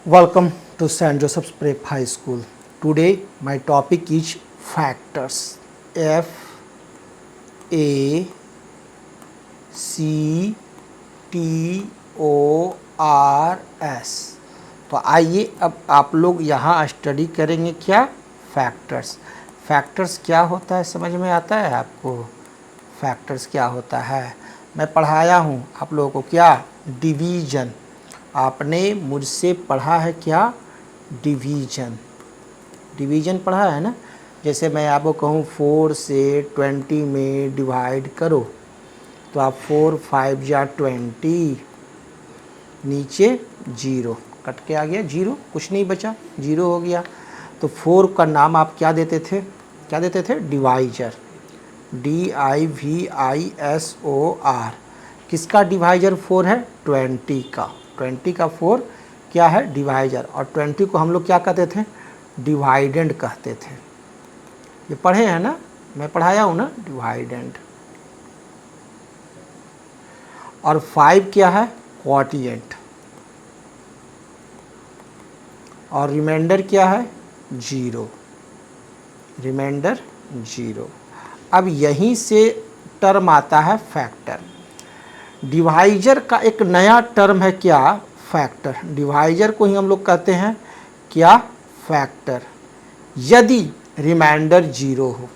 Welcome to St. Joseph's Prep High School. Today my topic is factors. F A C T O R S. तो आइए अब आप लोग यहाँ study करेंगे क्या फैक्टर्स। फैक्टर्स क्या होता है समझ में आता है आपको? फैक्टर्स क्या होता है मैं पढ़ाया हूँ आप लोगों को क्या डिवीज़न। आपने मुझसे पढ़ा है क्या डिवीज़न। डिवीज़न पढ़ा है ना। जैसे मैं आपको कहूँ 4 से 20 में डिवाइड करो तो आप 4 5 या 20 नीचे 0 कट के आ गया 0 कुछ नहीं बचा 0 हो गया। तो 4 का नाम आप क्या देते थे डिवाइजर। DIVISOR। किसका डिवाइजर 4 है 20 का। 20 का 4 क्या है डिवाइजर। और 20 को हम लोग क्या कहते थे डिवाइडेंड कहते थे। ये पढ़े हैं ना मैं पढ़ाया हूँ ना डिवाइडेंड। और 5 क्या है क्वोटिएंट। और रिमाइंडर क्या है 0। रिमाइंडर 0। अब यहीं से टर्म आता है फैक्टर। डिवाइजर का एक नया टर्म है क्या फैक्टर। डिवाइजर को ही हम लोग कहते हैं क्या फैक्टर। यदि रिमाइंडर 0 हो,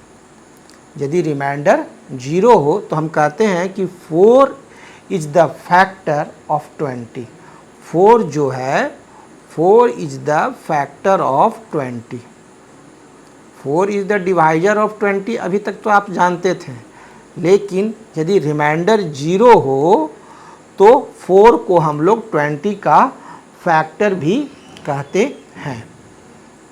यदि रिमाइंडर 0 हो तो हम कहते हैं कि 4 इज द फैक्टर ऑफ 20। 4 जो है 4 is the factor of 20। 4 is the divisor of 20 अभी तक तो आप जानते थे। लेकिन यदि रिमाइंडर 0 हो तो 4 को हम लोग 20 का फैक्टर भी कहते हैं।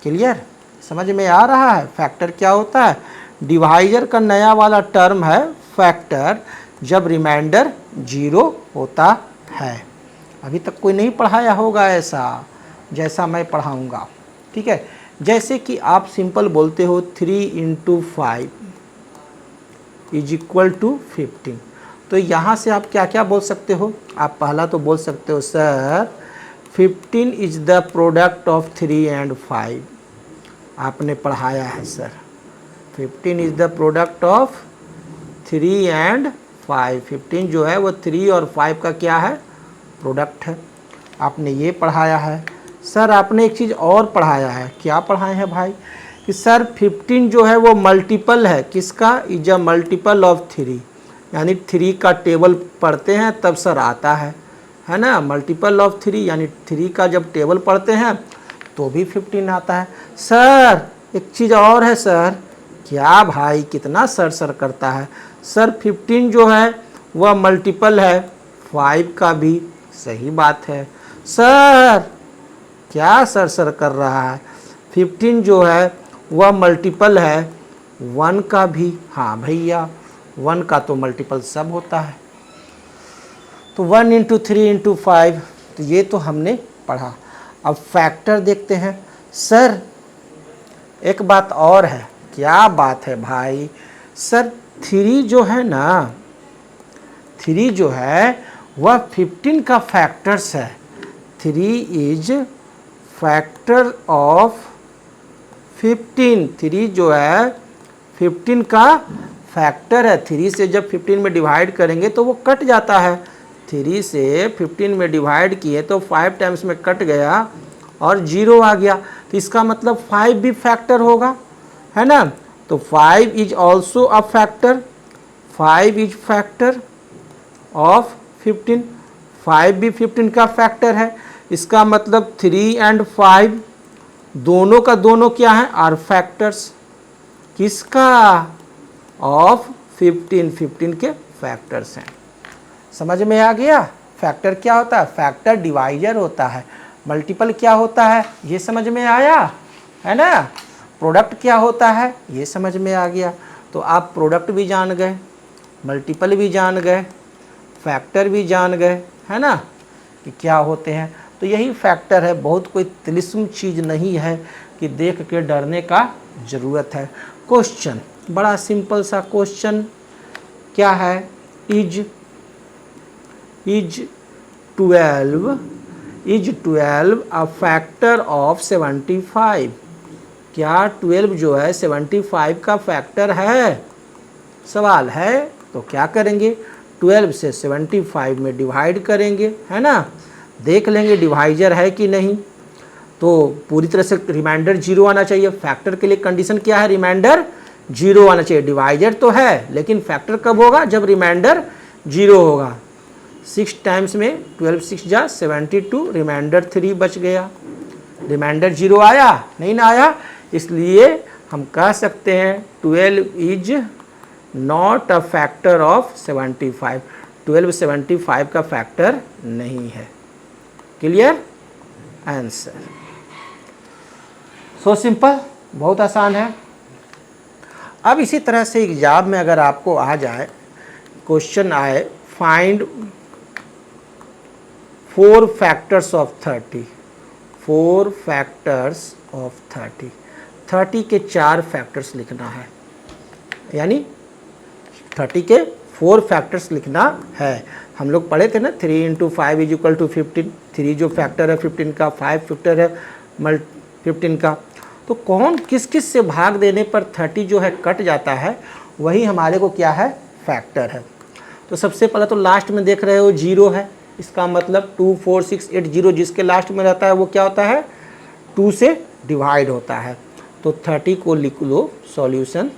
क्लियर समझ में आ रहा है फैक्टर क्या होता है। डिवाइजर का नया वाला टर्म है फैक्टर जब रिमाइंडर 0 होता है। अभी तक कोई नहीं पढ़ाया होगा ऐसा जैसा मैं पढ़ाऊँगा। ठीक है जैसे कि आप सिंपल बोलते हो 3 × 5 इज इक्वल टू 15। तो यहाँ से आप क्या क्या बोल सकते हो। आप पहला तो बोल सकते हो sir 15 is the product of 3 and 5। आपने पढ़ाया है sir 15 is the product of 3 and 5। 15 जो है वो 3 और 5 का क्या है प्रोडक्ट है। आपने ये पढ़ाया है। सर आपने एक चीज़ और पढ़ाया है। क्या पढ़ाए हैं भाई कि सर 15 जो है वो मल्टीपल है किसका इज अ मल्टीपल ऑफ 3। यानी 3 का टेबल पढ़ते हैं तब सर आता है ना मल्टीपल ऑफ 3। यानी 3 का जब टेबल पढ़ते हैं तो भी 15 आता है। सर एक चीज़ और है सर। क्या भाई कितना सर करता है। सर 15 जो है वह मल्टीपल है 5 का भी। सही बात है सर। क्या सर कर रहा है। 15 जो है वह मल्टीपल है 1 का भी। हाँ भैया 1 का तो मल्टीपल सब होता है। तो 1 × 3 × 5 तो ये तो हमने पढ़ा। अब फैक्टर देखते हैं। सर एक बात और है। क्या बात है भाई। सर 3 जो है ना 3 जो है वह 15 का फैक्टर्स है। 3 इज फैक्टर ऑफ 15। 3 जो है 15 का फैक्टर है। 3 से जब 15 में डिवाइड करेंगे तो वो कट जाता है। 3 से 15 में डिवाइड किए तो 5 टाइम्स में कट गया और 0 आ गया। तो इसका मतलब 5 भी फैक्टर होगा है ना। तो 5 is also a factor. 5 is factor of 15। 5 भी 15 का फैक्टर है। इसका मतलब 3 and 5 दोनों का दोनों क्या है आर फैक्टर्स किसका ऑफ 15। 15 के फैक्टर्स हैं। समझ में आ गया। फैक्टर क्या होता है फैक्टर डिवाइजर होता है। मल्टीपल क्या होता है ये समझ में आया है ना। प्रोडक्ट क्या होता है ये समझ में आ गया। तो आप प्रोडक्ट भी जान गए मल्टीपल भी जान गए फैक्टर भी जान गए है ना कि क्या होते हैं। तो यही फैक्टर है। बहुत कोई तिलिस्म चीज़ नहीं है कि देख के डरने का ज़रूरत है। क्वेश्चन बड़ा सिंपल सा क्वेश्चन क्या है। Is 12 is 12 a factor of 75? क्या 12 जो है 75 का फैक्टर है? सवाल है तो क्या करेंगे, 12 से 75 में डिवाइड करेंगे, है ना। देख लेंगे डिवाइजर है कि नहीं। तो पूरी तरह से रिमाइंडर 0 आना चाहिए। फैक्टर के लिए कंडीशन क्या है, रिमाइंडर 0 आना चाहिए। डिवाइजर तो है लेकिन फैक्टर कब होगा, जब रिमाइंडर 0 होगा। 6 टाइम्स में 12 6 जा 72, रिमाइंडर 3 बच गया। रिमाइंडर 0 आया नहीं ना आया, इसलिए हम कह सकते हैं 12 is not a factor of 75। 12 75 का फैक्टर नहीं है। Clear answer. सो सिंपल, बहुत आसान है। अब इसी तरह से एग्जाम में अगर आपको आ जाए, क्वेश्चन आए find 4 factors of 30, 4 factors of 30, 30 के 4 फैक्टर्स लिखना है, यानी 30 के 4 फैक्टर्स लिखना है। हम लोग पढ़े थे ना 3 इंटू 5 इज इक्वल टू 15, 3 जो फैक्टर है 15 का, 5 फैक्टर है 15 का। तो कौन किस किस से भाग देने पर 30 जो है कट जाता है, वही हमारे को क्या है, फैक्टर है। तो सबसे पहले तो लास्ट में देख रहे हो 0 है, इसका मतलब 2 4 6 8 0 जिसके लास्ट में रहता है वो क्या होता है, 2 से डिवाइड होता है। तो 30 को लिख लो सॉल्यूशन।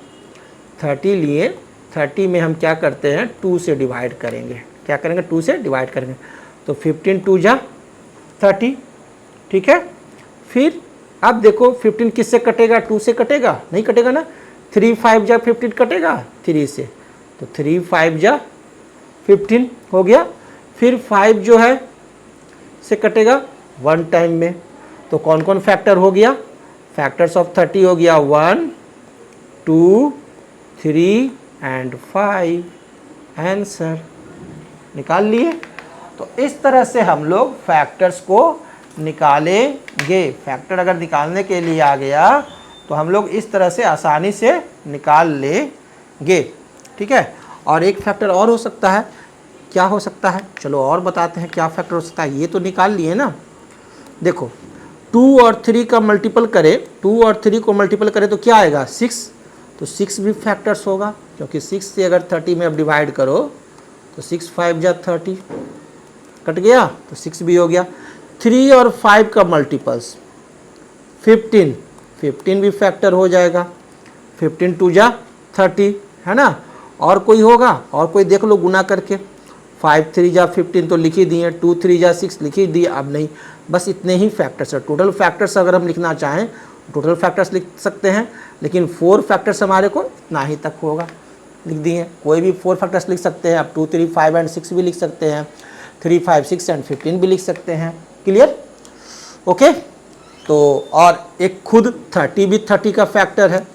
30 लिए, 30 में हम क्या करते हैं, 2 से डिवाइड करेंगे। क्या करेंगे, 2 से डिवाइड करेंगे। तो 15 2 जा 30, ठीक है। फिर अब देखो 15 किससे कटेगा, 2 से कटेगा, नहीं कटेगा ना। 3 5 जा 15 कटेगा 3 से, तो 3 5 जा 15 हो गया। फिर 5 जो है से कटेगा 1 टाइम में। तो कौन कौन फैक्टर हो गया, फैक्टर्स ऑफ 30 हो गया 1 2 3 एंड 5। आंसर निकाल लिए। तो इस तरह से हम लोग फैक्टर्स को निकालेंगे। फैक्टर अगर निकालने के लिए आ गया तो हम लोग इस तरह से आसानी से निकाल लेंगे, ठीक है। और एक फैक्टर और हो सकता है, क्या हो सकता है, चलो और बताते हैं क्या फैक्टर हो सकता है। ये तो निकाल लिए ना, देखो 2 और 3 का मल्टीपल करें, 2 और 3 को मल्टीपल करें तो क्या आएगा 6, तो 6 भी फैक्टर्स होगा, क्योंकि 6 से अगर 30 में अब डिवाइड करो तो 6 5 जा 30 कट गया, तो 6 भी हो गया। 3 और 5 का मल्टीपल्स 15, 15 भी फैक्टर हो जाएगा। 15 2 जा 30, है ना। और कोई होगा, और कोई देख लो गुना करके, 5 3 जा 15 तो लिख ही दिए, 2 3 जा 6 लिख ही दिए। अब नहीं, बस इतने ही फैक्टर्स है। टोटल फैक्टर्स अगर हम लिखना चाहें टोटल फैक्टर्स लिख सकते हैं, लेकिन 4 फैक्टर्स हमारे को इतना ही तक होगा, लिख दिए। कोई भी 4 फैक्टर्स लिख सकते हैं, आप 2 3 5 एंड 6 भी लिख सकते हैं, 3 5 6 एंड 15 भी लिख सकते हैं। Clear, okay. तो और एक खुद 30 भी 30 का फैक्टर है,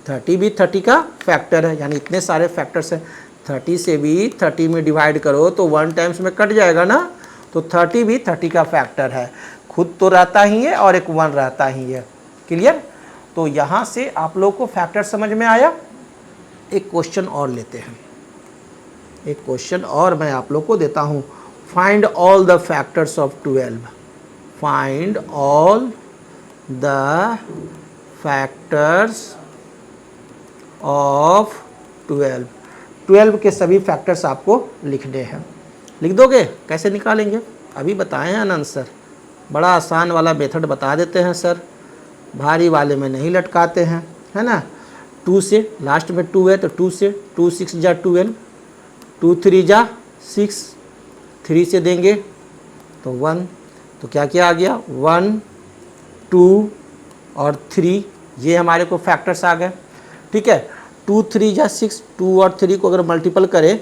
30 भी 30 का फैक्टर है, यानी इतने सारे फैक्टर्स हैं। 30 से भी 30 में डिवाइड करो तो 1 टाइम्स में कट जाएगा ना, तो 30 भी 30 का फैक्टर है। खुद तो रहता ही है और एक 1 रहता ही है। क्लियर, तो यहाँ से आप लोग को फैक्टर समझ में आया। एक क्वेश्चन और लेते हैं, एक क्वेश्चन और मैं आप लोग को देता हूँ। Find all the factors of 12, find all the factors of 12, 12 के सभी फैक्टर्स आपको लिखने हैं। लिख दोगे, कैसे निकालेंगे अभी बताएं आनंद सर, बड़ा आसान वाला मेथड बता देते हैं सर, भारी वाले में नहीं लटकाते हैं, है ना। 2 से, लास्ट में 2 है तो 2 से, 2 6 जा 12, 2 3 जा 6, 3 से देंगे तो 1, तो क्या क्या आ गया 1 2 और 3, ये हमारे को फैक्टर्स आ गए, ठीक है। 2 3 जा 6, 2 और 3 को अगर मल्टीपल करें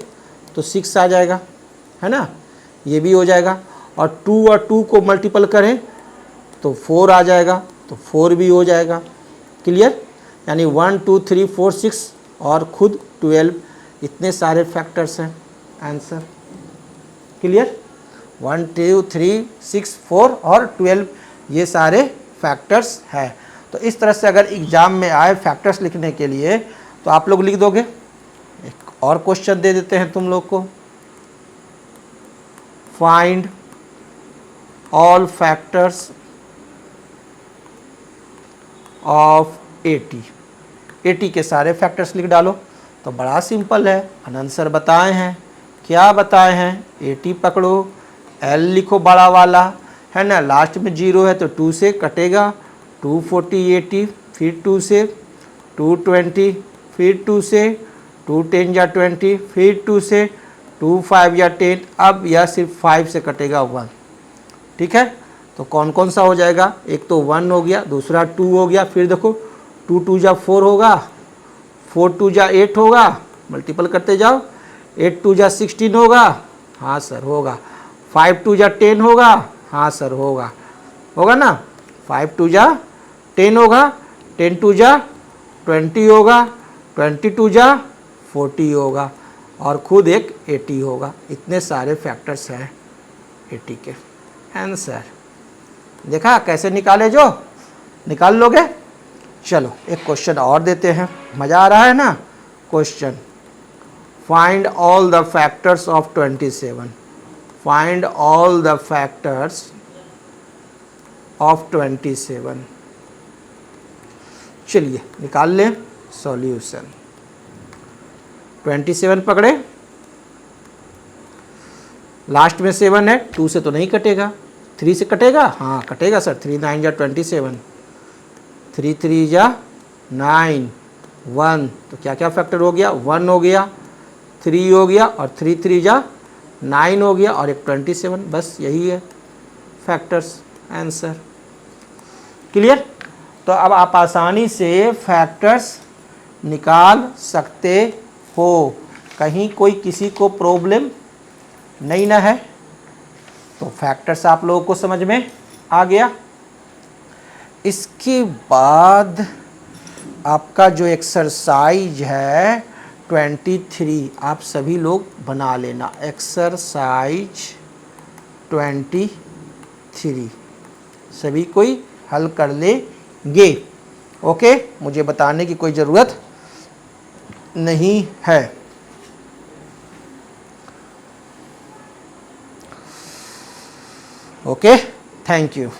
तो 6 आ जाएगा, है ना, ये भी हो जाएगा। और 2 और 2 को मल्टीपल करें तो 4 आ जाएगा, तो 4 भी हो जाएगा। क्लियर, यानी 1 2 3 4 6 और खुद 12, इतने सारे फैक्टर्स हैं। आंसर क्लियर, 1 2 3 6 4 और 12, ये सारे फैक्टर्स हैं। तो इस तरह से अगर एग्ज़ाम में आए फैक्टर्स लिखने के लिए तो आप लोग लिख दोगे। एक और क्वेश्चन दे देते हैं तुम लोग को, फाइंड ऑल फैक्टर्स ऑफ 80, 80 के सारे फैक्टर्स लिख डालो। तो बड़ा सिंपल है, आंसर बताए हैं। क्या बताए हैं? 80 पकड़ो, L लिखो बड़ा वाला, है ना, लास्ट में 0 है तो 2 से कटेगा, 240 80, फिर 2 से 220, फिर 2 से 2 10 या 20, फिर 2 से 2 5 या 10, अब यह सिर्फ 5 से कटेगा 1। ठीक है, तो कौन कौन सा हो जाएगा? एक तो 1 हो गया, दूसरा 2 हो गया, फिर देखो 2 2 जा 4 होगा, 4 2 जा 8 होगा, मल्टीपल करते जाओ, 8 2 जा 16 होगा, हाँ सर होगा, 5 2 जा 10 होगा, हाँ सर होगा, होगा ना, 5 2 जा 10 होगा, 10 2 जा 20 होगा, 22 जा 40 होगा, और खुद एक 80 होगा। इतने सारे फैक्टर्स हैं 80 के। आंसर देखा कैसे निकाले? जो निकाल लोगे। चलो एक क्वेश्चन और देते हैं, मज़ा आ रहा है ना। Question, find all the factors of 27, find all the factors of 27। चलिए निकाल लें सॉल्यूशन। 27 पकड़े, लास्ट में 7 है, 2 से तो नहीं कटेगा, 3 से कटेगा, हाँ कटेगा सर, 3 9 जा 27, 3 3 जा 9, 1, तो क्या क्या फैक्टर हो गया? 1 हो गया, 3 हो गया, और 3 3 जा 9 हो गया, और एक 27, बस यही है फैक्टर्स। Answer clear? तो अब आप आसानी से फैक्टर्स निकाल सकते हो, कहीं कोई किसी को प्रॉब्लम नहीं ना है। तो फैक्टर्स आप लोगों को समझ में आ गया। इसके बाद आपका जो एक्सरसाइज है 23, आप सभी लोग बना लेना, एक्सरसाइज 23 सभी कोई हल कर लेंगे। ओके, मुझे बताने की कोई ज़रूरत नहीं है। Okay, thank you.